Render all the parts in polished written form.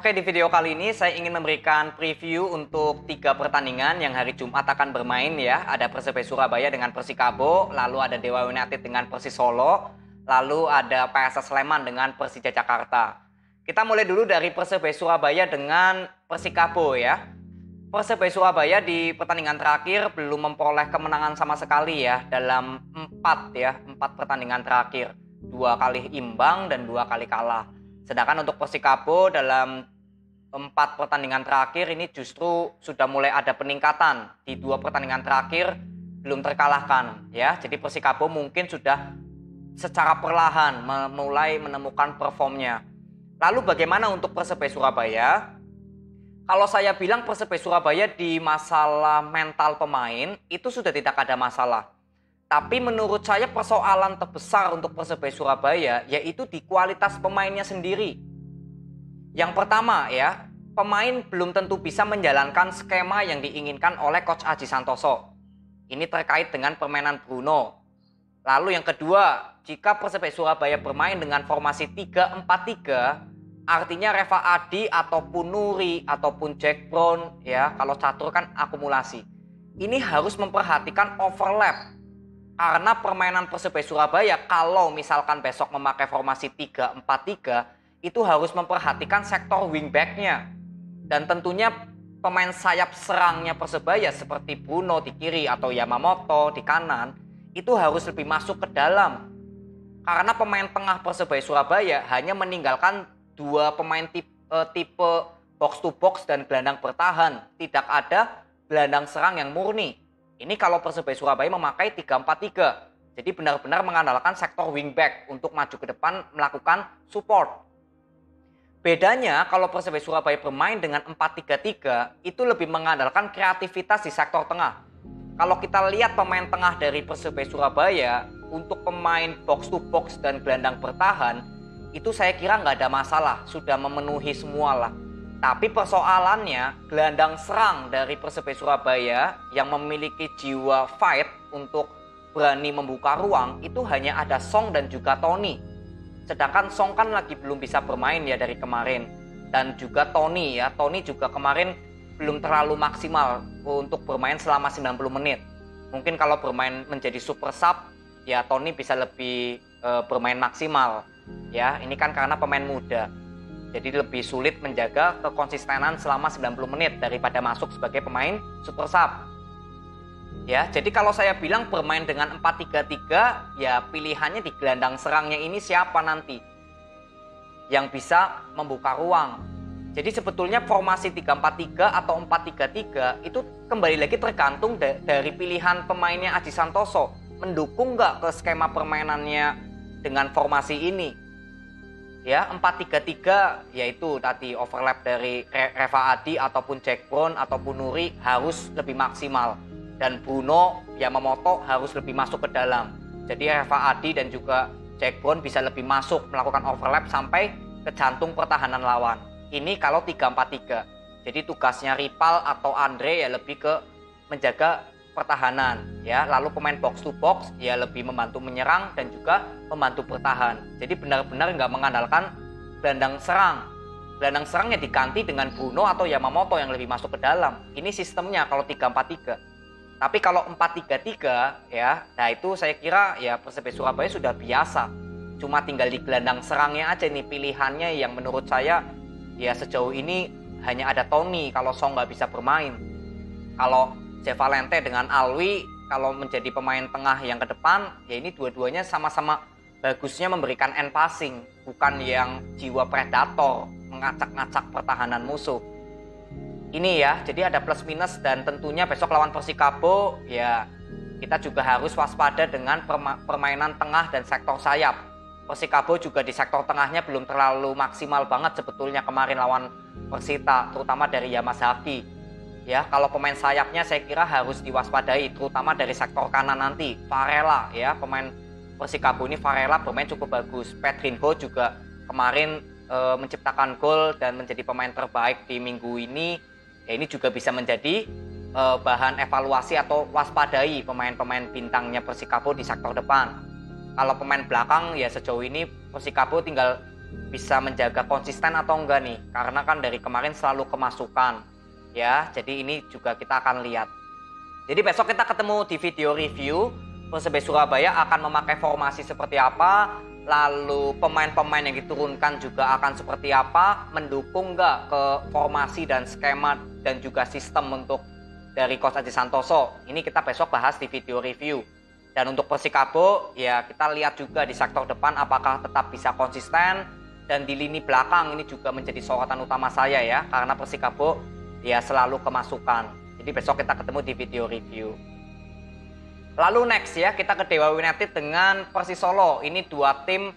Oke, di video kali ini saya ingin memberikan preview untuk 3 pertandingan yang hari Jumat akan bermain ya. Ada Persebaya Surabaya dengan Persikabo, lalu ada Dewa United dengan Persis Solo, lalu ada PSS Sleman dengan Persija Jakarta. Kita mulai dulu dari Persebaya Surabaya dengan Persikabo ya. Persebaya Surabaya di pertandingan terakhir belum memperoleh kemenangan sama sekali ya dalam 4 pertandingan terakhir. 2 kali imbang dan 2 kali kalah. Sedangkan untuk Persikabo dalam 4 pertandingan terakhir ini justru sudah mulai ada peningkatan. Di 2 pertandingan terakhir belum terkalahkan ya. Jadi Persikabo mungkin sudah secara perlahan mulai menemukan performnya. Lalu bagaimana untuk Persebaya Surabaya? Kalau saya bilang Persebaya Surabaya di masalah mental pemain itu sudah tidak ada masalah. Tapi menurut saya persoalan terbesar untuk Persebaya Surabaya yaitu di kualitas pemainnya sendiri. Yang pertama ya, pemain belum tentu bisa menjalankan skema yang diinginkan oleh Coach Aji Santoso. Ini terkait dengan permainan Bruno. Lalu yang kedua, jika Persebaya Surabaya bermain dengan formasi 3-4-3, artinya Reva Adi ataupun Nuri ataupun Jack Brown ya, kalau catur kan akumulasi. Ini harus memperhatikan overlap. Karena permainan Persebaya Surabaya kalau misalkan besok memakai formasi 3-4-3 itu harus memperhatikan sektor wingbacknya. Dan tentunya pemain sayap serangnya Persebaya seperti Bruno di kiri atau Yamamoto di kanan itu harus lebih masuk ke dalam. Karena pemain tengah Persebaya Surabaya hanya meninggalkan 2 pemain tipe box to box dan gelandang bertahan. Tidak ada gelandang serang yang murni. Ini kalau Persebaya Surabaya memakai 3-4-3. Jadi benar-benar mengandalkan sektor wingback untuk maju ke depan melakukan support. Bedanya kalau Persebaya Surabaya bermain dengan 4-3-3 itu lebih mengandalkan kreativitas di sektor tengah. Kalau kita lihat pemain tengah dari Persebaya Surabaya untuk pemain box to box dan gelandang bertahan itu saya kira nggak ada masalah, sudah memenuhi semua lah. Tapi persoalannya gelandang serang dari Persebaya Surabaya yang memiliki jiwa fight untuk berani membuka ruang itu hanya ada Song dan juga Tony. Sedangkan Song kan lagi belum bisa bermain ya dari kemarin. Dan juga Tony ya, Tony juga kemarin belum terlalu maksimal untuk bermain selama 90 menit. Mungkin kalau bermain menjadi super sub ya Tony bisa lebih bermain maksimal. Ya, ini kan karena pemain muda. Jadi lebih sulit menjaga kekonsistenan selama 90 menit daripada masuk sebagai pemain super sub. Ya, jadi kalau saya bilang bermain dengan 4-3-3, ya pilihannya di gelandang serangnya ini siapa nanti yang bisa membuka ruang. Jadi sebetulnya formasi 3-4-3 atau 4-3-3 itu kembali lagi tergantung dari pilihan pemainnya Aji Santoso. Mendukung nggak ke skema permainannya dengan formasi ini? Ya, 4-3-3 yaitu tadi overlap dari Reva Adi ataupun Jack Brown ataupun Nuri harus lebih maksimal. Dan Bruno, Yamamoto harus lebih masuk ke dalam. Jadi Reva Adi dan juga Jack Brown bisa lebih masuk melakukan overlap sampai ke jantung pertahanan lawan. Ini kalau 3-4-3. Jadi tugasnya Ripal atau Andre ya lebih ke menjaga pertahanan ya, lalu pemain box to box ya lebih membantu menyerang dan juga membantu bertahan. Jadi benar-benar nggak mengandalkan gelandang serang. Gelandang serangnya diganti dengan Bruno atau Yamamoto yang lebih masuk ke dalam. Ini sistemnya kalau 3-4-3. Tapi kalau 4-3-3 ya, nah itu saya kira ya Persebaya Surabaya sudah biasa. Cuma tinggal di gelandang serangnya aja nih pilihannya yang menurut saya ya sejauh ini hanya ada Tony kalau Song nggak bisa bermain. Kalau Valente dengan Alwi kalau menjadi pemain tengah yang ke depan ya ini dua-duanya sama-sama bagusnya memberikan end passing, bukan yang jiwa predator mengacak-ngacak pertahanan musuh. Ini ya, jadi ada plus minus dan tentunya besok lawan Persikabo ya kita juga harus waspada dengan permainan tengah dan sektor sayap. Persikabo juga di sektor tengahnya belum terlalu maksimal banget sebetulnya kemarin lawan Persita, terutama dari Yamazaki. Ya, kalau pemain sayapnya saya kira harus diwaspadai, terutama dari sektor kanan nanti. Varela ya, pemain Persikabo ini Varela bermain cukup bagus. Pedrinho juga kemarin menciptakan gol dan menjadi pemain terbaik di minggu ini. Ya, ini juga bisa menjadi bahan evaluasi atau waspadai pemain-pemain bintangnya Persikabo di sektor depan. Kalau pemain belakang ya sejauh ini Persikabo tinggal bisa menjaga konsisten atau enggak nih, karena kan dari kemarin selalu kemasukan ya. Jadi ini juga kita akan lihat. Jadi besok kita ketemu di video review. Persebaya Surabaya akan memakai formasi seperti apa, lalu pemain-pemain yang diturunkan juga akan seperti apa, mendukung nggak ke formasi dan skema dan juga sistem untuk dari Coach Aji Santoso. Ini kita besok bahas di video review. Dan untuk Persikabo ya kita lihat juga di sektor depan apakah tetap bisa konsisten, dan di lini belakang ini juga menjadi sorotan utama saya ya, karena Persikabo ya selalu kemasukan. Jadi besok kita ketemu di video review. Lalu next ya, kita ke Dewa United dengan Persis Solo. Ini dua tim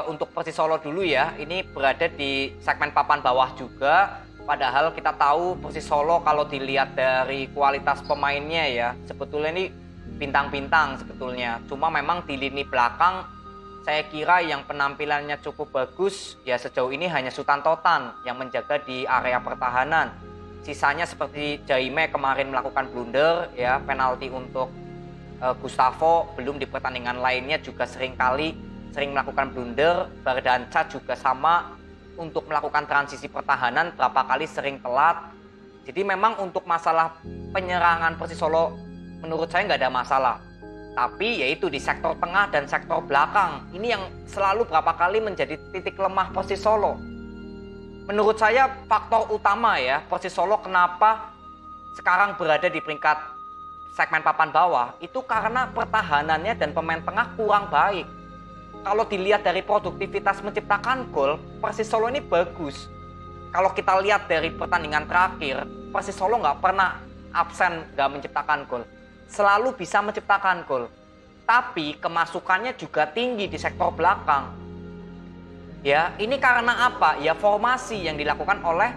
untuk Persis Solo dulu ya. Ini berada di segmen papan bawah juga. Padahal kita tahu Persis Solo kalau dilihat dari kualitas pemainnya ya, sebetulnya ini bintang-bintang sebetulnya. Cuma memang di lini belakang saya kira yang penampilannya cukup bagus ya sejauh ini hanya Sutanto Tan yang menjaga di area pertahanan. Sisanya seperti Jaime kemarin melakukan blunder ya, penalti untuk Gustavo, belum di pertandingan lainnya juga sering melakukan blunder. Bardanca juga sama untuk melakukan transisi pertahanan berapa kali sering telat. Jadi memang untuk masalah penyerangan Persis Solo menurut saya nggak ada masalah. Tapi yaitu di sektor tengah dan sektor belakang ini yang selalu berapa kali menjadi titik lemah Persis Solo. Menurut saya faktor utama ya Persis Solo kenapa sekarang berada di peringkat segmen papan bawah itu karena pertahanannya dan pemain tengah kurang baik. Kalau dilihat dari produktivitas menciptakan gol, Persis Solo ini bagus. Kalau kita lihat dari pertandingan terakhir, Persis Solo nggak pernah absen nggak menciptakan gol. Selalu bisa menciptakan gol. Tapi kemasukannya juga tinggi di sektor belakang. Ya, ini karena apa? Ya formasi yang dilakukan oleh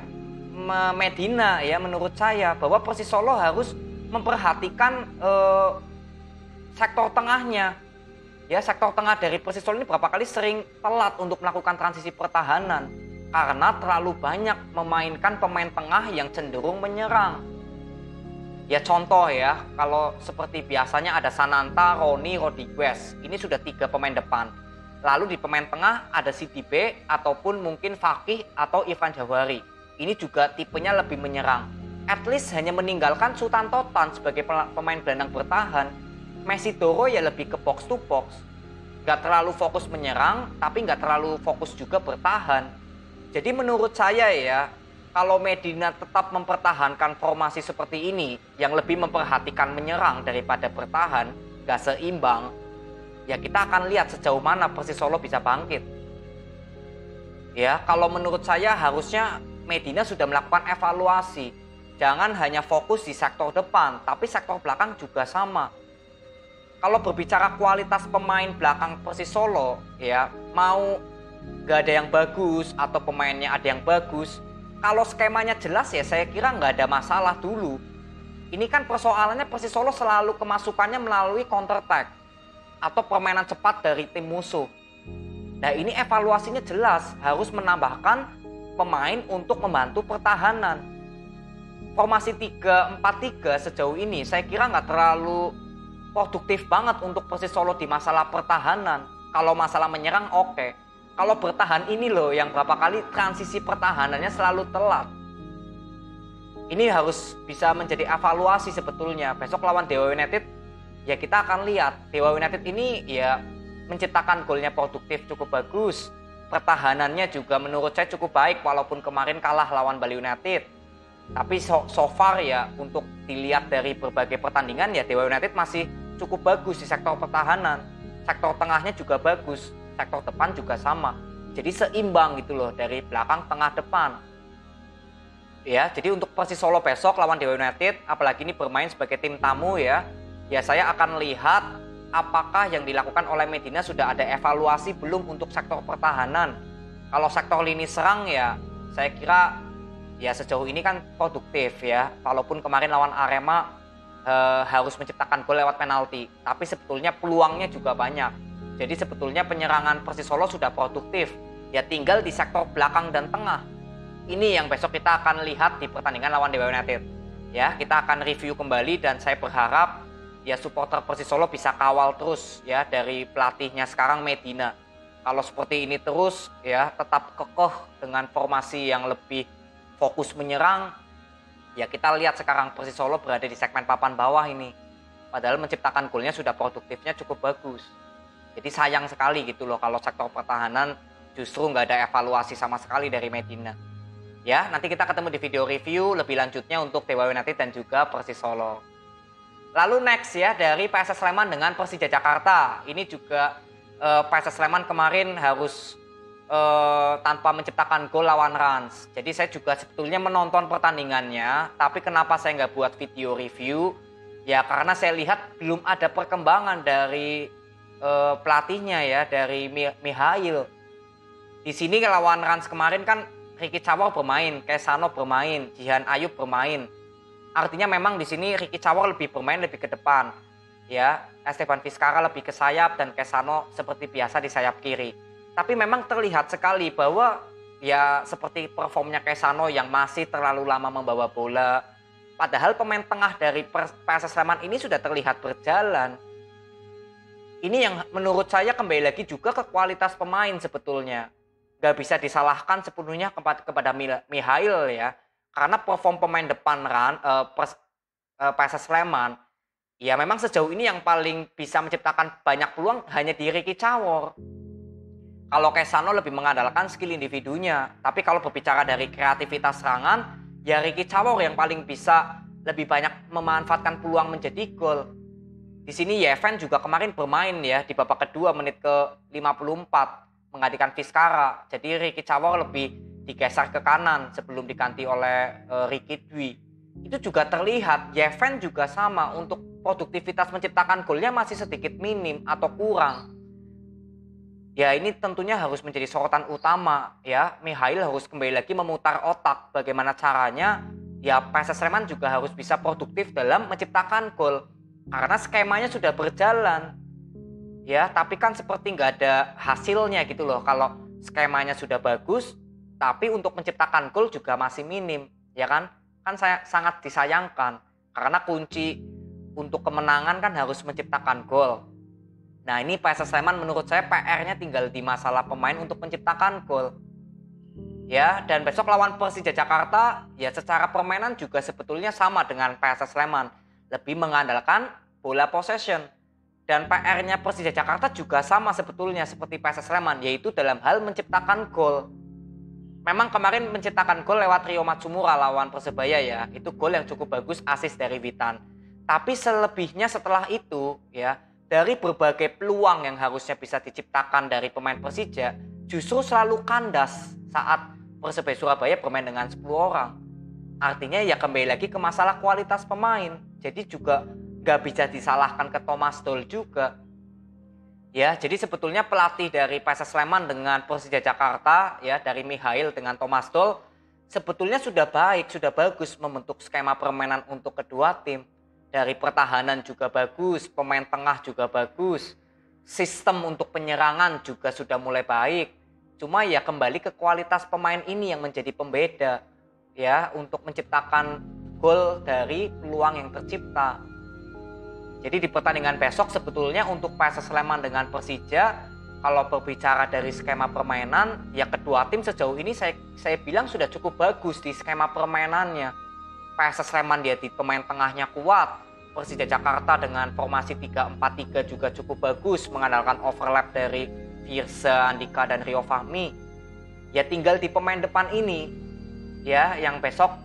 Medina ya, menurut saya bahwa Persis Solo harus memperhatikan sektor tengahnya. Ya, sektor tengah dari Persis Solo ini berapa kali sering telat untuk melakukan transisi pertahanan karena terlalu banyak memainkan pemain tengah yang cenderung menyerang. Ya contoh ya, kalau seperti biasanya ada Sananta, Roni, Rodriguez. Ini sudah 3 pemain depan. Lalu di pemain tengah ada Sidibe ataupun mungkin Fakih atau Irfan Jawari. Ini juga tipenya lebih menyerang. At least hanya meninggalkan Sutanto Tan sebagai pemain gelandang bertahan. Messi Doro ya lebih ke box to box. Gak terlalu fokus menyerang, tapi gak terlalu fokus juga bertahan. Jadi menurut saya ya, kalau Medina tetap mempertahankan formasi seperti ini, yang lebih memperhatikan menyerang daripada bertahan, gak seimbang, ya kita akan lihat sejauh mana Persis Solo bisa bangkit. Ya, kalau menurut saya harusnya Medina sudah melakukan evaluasi. Jangan hanya fokus di sektor depan, tapi sektor belakang juga sama. Kalau berbicara kualitas pemain belakang Persis Solo, ya mau gak ada yang bagus atau pemainnya ada yang bagus, kalau skemanya jelas ya saya kira nggak ada masalah dulu. Ini kan persoalannya Persis Solo selalu kemasukannya melalui counter attack atau permainan cepat dari tim musuh. Nah ini evaluasinya jelas harus menambahkan pemain untuk membantu pertahanan. Formasi 3-4-3 sejauh ini saya kira nggak terlalu produktif banget untuk Persis Solo di masalah pertahanan. Kalau masalah menyerang oke. Kalau bertahan ini loh yang berapa kali transisi pertahanannya selalu telat. Ini harus bisa menjadi evaluasi sebetulnya. Besok lawan Dewa United ya kita akan lihat. Dewa United ini ya menciptakan golnya produktif cukup bagus. Pertahanannya juga menurut saya cukup baik walaupun kemarin kalah lawan Bali United. Tapi so far ya untuk dilihat dari berbagai pertandingan ya Dewa United masih cukup bagus di sektor pertahanan. Sektor tengahnya juga bagus, sektor depan juga sama. Jadi seimbang gitu loh dari belakang tengah depan. Ya, jadi untuk Persis Solo besok lawan Dewa United, apalagi ini bermain sebagai tim tamu ya. Ya saya akan lihat apakah yang dilakukan oleh Medina sudah ada evaluasi belum untuk sektor pertahanan. Kalau sektor lini serang ya saya kira ya sejauh ini kan produktif ya. Walaupun kemarin lawan Arema harus menciptakan gol lewat penalti. Tapi sebetulnya peluangnya juga banyak. Jadi sebetulnya penyerangan Persis Solo sudah produktif. Ya tinggal di sektor belakang dan tengah. Ini yang besok kita akan lihat di pertandingan lawan Dewa United. Ya, kita akan review kembali dan saya berharap ya supporter Persis Solo bisa kawal terus ya dari pelatihnya sekarang Medina. Kalau seperti ini terus ya, tetap kekeh dengan formasi yang lebih fokus menyerang, ya kita lihat sekarang Persis Solo berada di segmen papan bawah ini. Padahal menciptakan golnya sudah produktifnya cukup bagus. Jadi sayang sekali gitu loh kalau sektor pertahanan justru nggak ada evaluasi sama sekali dari Medina. Ya, nanti kita ketemu di video review lebih lanjutnya untuk Dewa United dan juga Persis Solo. Lalu next ya, dari PSS Sleman dengan Persija Jakarta. Ini juga PSS Sleman kemarin harus tanpa menciptakan gol lawan Rans. Jadi saya juga sebetulnya menonton pertandingannya, tapi kenapa saya nggak buat video review? Ya karena saya lihat belum ada perkembangan dari pelatihnya ya, dari Mihail. Di sini lawan Rans kemarin kan Ricky Cawor bermain, Kesano bermain, Jihan Ayub bermain. Artinya memang di sini Ricky Cawor lebih bermain lebih ke depan. Ya, Esteban Vizcarra lebih ke sayap dan Kesano seperti biasa di sayap kiri. Tapi memang terlihat sekali bahwa ya seperti performnya Kesano yang masih terlalu lama membawa bola. Padahal pemain tengah dari PSS Sleman ini sudah terlihat berjalan. Ini yang menurut saya kembali lagi juga ke kualitas pemain sebetulnya. Gak bisa disalahkan sepenuhnya kepada Mihail ya. Karena perform pemain depan PSS Sleman, ya memang sejauh ini yang paling bisa menciptakan banyak peluang hanya di Ricky Cawor. Kalau Kesano lebih mengandalkan skill individunya. Tapi kalau berbicara dari kreativitas serangan, ya Ricky Cawor yang paling bisa lebih banyak memanfaatkan peluang menjadi gol. Di sini Yeven juga kemarin bermain ya di babak kedua menit ke 54 menggantikan Vizcarra. Jadi Ricky Cawor lebih digeser ke kanan sebelum diganti oleh Ricky Dwi. Itu juga terlihat Yeven juga sama, untuk produktivitas menciptakan golnya masih sedikit minim atau kurang. Ya ini tentunya harus menjadi sorotan utama ya. Mihail harus kembali lagi memutar otak bagaimana caranya ya PSS Sleman juga harus bisa produktif dalam menciptakan gol. Karena skemanya sudah berjalan. Ya, tapi kan seperti nggak ada hasilnya gitu loh. Kalau skemanya sudah bagus, tapi untuk menciptakan gol juga masih minim, ya kan? Kan saya sangat disayangkan karena kunci untuk kemenangan kan harus menciptakan gol. Nah, ini PSS Sleman menurut saya PR-nya tinggal di masalah pemain untuk menciptakan gol. Ya, dan besok lawan Persija Jakarta, ya secara permainan juga sebetulnya sama dengan PSS Sleman, lebih mengandalkan bola possession. Dan PR-nya Persija Jakarta juga sama sebetulnya seperti PSS Sleman, yaitu dalam hal menciptakan gol. Memang kemarin menciptakan gol lewat Rio Matsumura lawan Persebaya ya. Itu gol yang cukup bagus, assist dari Witan. Tapi selebihnya setelah itu ya, dari berbagai peluang yang harusnya bisa diciptakan dari pemain Persija, justru selalu kandas saat Persebaya Surabaya bermain dengan 10 orang. Artinya ya kembali lagi ke masalah kualitas pemain. Jadi juga gak bisa disalahkan ke Thomas Doll juga. Ya, jadi sebetulnya pelatih dari PSS Sleman dengan Persija Jakarta ya, dari Mihail dengan Thomas Doll sebetulnya sudah baik, sudah bagus membentuk skema permainan untuk kedua tim. Dari pertahanan juga bagus, pemain tengah juga bagus. Sistem untuk penyerangan juga sudah mulai baik. Cuma ya kembali ke kualitas pemain ini yang menjadi pembeda ya untuk menciptakan gol dari peluang yang tercipta. Jadi di pertandingan besok sebetulnya untuk PSS Sleman dengan Persija, kalau berbicara dari skema permainan, ya kedua tim sejauh ini saya bilang sudah cukup bagus di skema permainannya. PSS Sleman dia di pemain tengahnya kuat, Persija Jakarta dengan formasi 3-4-3 juga cukup bagus, mengandalkan overlap dari Firza, Andika, dan Rio Fahmi. Ya tinggal di pemain depan ini, ya yang besok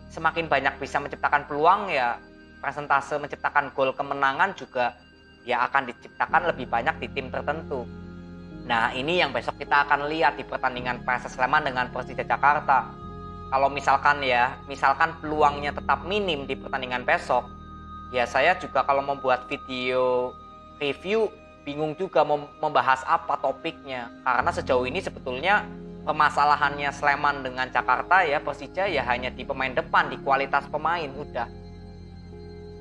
semakin banyak bisa menciptakan peluang ya, persentase menciptakan gol kemenangan juga ya akan diciptakan lebih banyak di tim tertentu. Nah ini yang besok kita akan lihat di pertandingan PSS Sleman dengan Persija Jakarta. Kalau misalkan peluangnya tetap minim di pertandingan besok, ya saya juga kalau membuat video review bingung juga membahas apa topiknya. Karena sejauh ini sebetulnya permasalahannya Sleman dengan Jakarta ya Persija ya hanya di pemain depan, di kualitas pemain udah.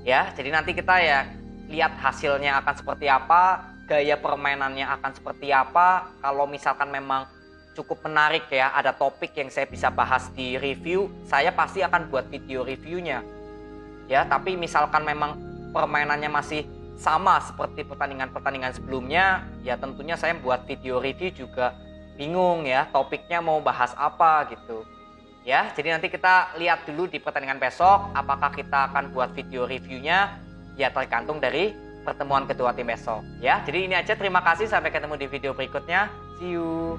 Ya, jadi nanti kita ya lihat hasilnya akan seperti apa, gaya permainannya akan seperti apa. Kalau misalkan memang cukup menarik ya, ada topik yang saya bisa bahas di review, saya pasti akan buat video reviewnya. Ya, tapi misalkan memang permainannya masih sama seperti pertandingan-pertandingan sebelumnya, ya tentunya saya buat video review juga bingung ya, topiknya mau bahas apa gitu. Ya, jadi nanti kita lihat dulu di pertandingan besok, apakah kita akan buat video reviewnya, ya tergantung dari pertemuan kedua tim besok. Ya, jadi ini aja, terima kasih, sampai ketemu di video berikutnya. See you.